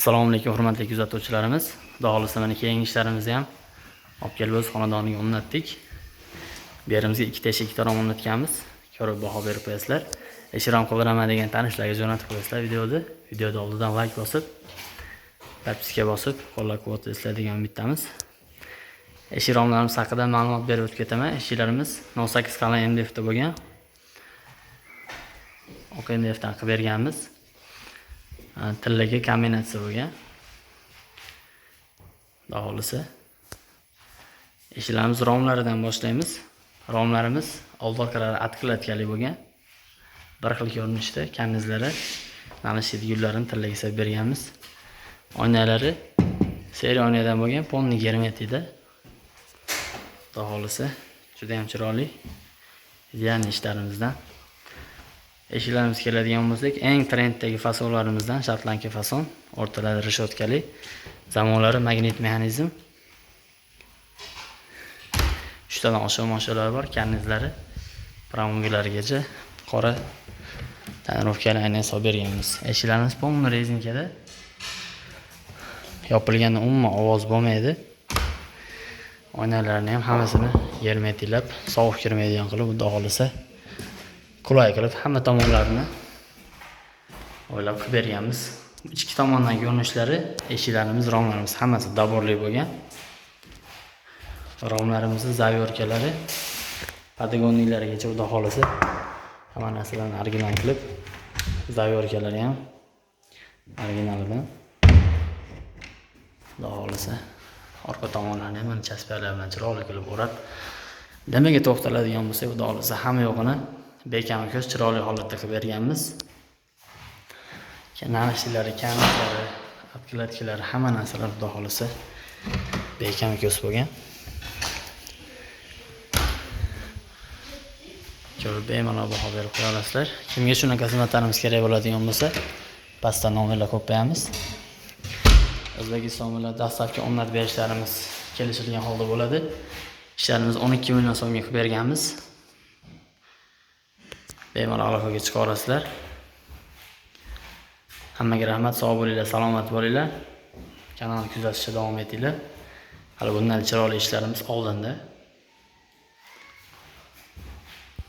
Assalomu alaykum hurmatli kuzatuvchilarimiz. Xudo xolisa mana keyingi ishlarimizni ham olib kelib o'z xonadoniga o'rnatdik. Bu yerimizga 2 ta eshik tarom o'rnatganmiz. Ko'rib baho berib qo'yasizlar. Eshik-rom qildirama degan tanishlarga jo'natib qo'yasizlar videoni. Videoda oldidan like bosib, podpiska bosib, qo'llab-quvvatlaysizlar degan umiddamiz. Eshik-romlarimiz haqida ma'lumot berib o'tib ketaman. Eshiklarimiz 08 qalin MDFda bo'lgan. OK MDFdan qilib berganmiz. Tillagi kombinatsiya bo'lgan. Xudo xolisa. Eshiklarimiz romlaridan boshlaymiz. Romlarimiz oldorkalari atkilatgali bo'lgan. Bir xil ko'rinishda karnizlari nalishid gullarini tillaga solib berganmiz. Oynalari seriya oynadan bo'lgan, ponni germetida. Xudo xolisa juda ham chiroyli. Ideal ishlarimizdan. Eshiklarimiz keladigan bo'lsak, eng trenddagi fasonlarimizdan Shatlanka fason, o'rtalari rishotkali, zamonlari magnit mexanizm. 3 tadan oshiq moshalar bor, karnizlari pramugilarigacha qora tonirovkali aynan solib berganmiz. Eshiklarimiz polni rezinkada. Yopilganda umuman ovoz bo'lmaydi. Oynalarni ham hammasini germetilab, sovuq kirmaydigan qilib, xudo xolisa qulay qilib hamma tomonlarini o'ylab qilib berganmiz. Ichki tomondan ko'rinishlari, eshiklarimiz, romlarimiz hammasi daborli bo'lgan. Romlarimizning zavorkalari patagonilarigacha xudo xolisa hamma narsalarni original qilib, zavorkalari ham originalidan. Xudo xolisa orqa tomonlarni ham chaspalar bilan chiroyli qilib o'rab, nimaga to'xtaladigan bo'lsa, xudo xolisa hamma yo'g'ini bekami ko'z chiroyli holatda qilib berganmiz. Kanalishlari, kanallari, atkilatkalari hamma narsalar xudo xolisa bekami ko'z bo'lgan. Ko'rib bemalol baho berib qo'ya olasizlar. Kimga shunaqa xizmatlarimiz kerak bo'ladigan bo'lsa, pastda nomerlar qo'yamiz. O'zbekiston bilan dastlabki omad berishlarimiz kelishilgan holda bo'ladi. Ishlarimiz 12 million so'mga qilib berganmiz. Bemalol aloqaga chiqa olasizlar. Hammaga rahmat, sog' bo'linglar, salomat bo'linglar. Kanalni kuzatishda davom etinglar. Hali bundan chiroyli ishlarimiz oldinda.